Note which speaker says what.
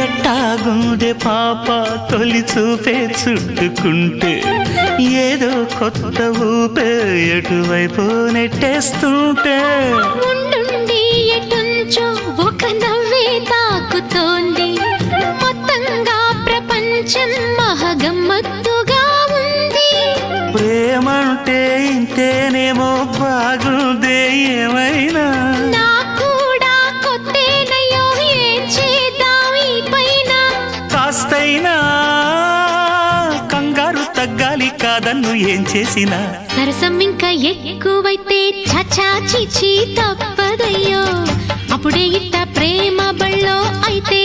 Speaker 1: ఎట్టాగుండే పాప తొలి చూపే చుట్టుకుంటే ఏదో కొత్త ఊపే ఎటువైపు నెట్టేస్తుంటే
Speaker 2: ఉండుండి ఎటుంచో ఒక నవ్వే తాకుతోంది మొత్తంగా ప్రపంచం మహగమ్మత్తుగా ఉంది
Speaker 1: ప్రేమంటే ఇంతేనేమో బాగుందే ఏమైనా
Speaker 2: కూడా కొత్తేనయ్యో ఏం చేద్దాం ఈ పైన
Speaker 1: కాస్తైనా కంగారు తగ్గాలి కాదన్ను ఏం చేసినా
Speaker 2: సరసం ఇంకా ఎక్కువైతే చచా చిచి తప్పదయ్యో అప్పుడే ఇట్ట ప్రేమ బళ్ళో అయితే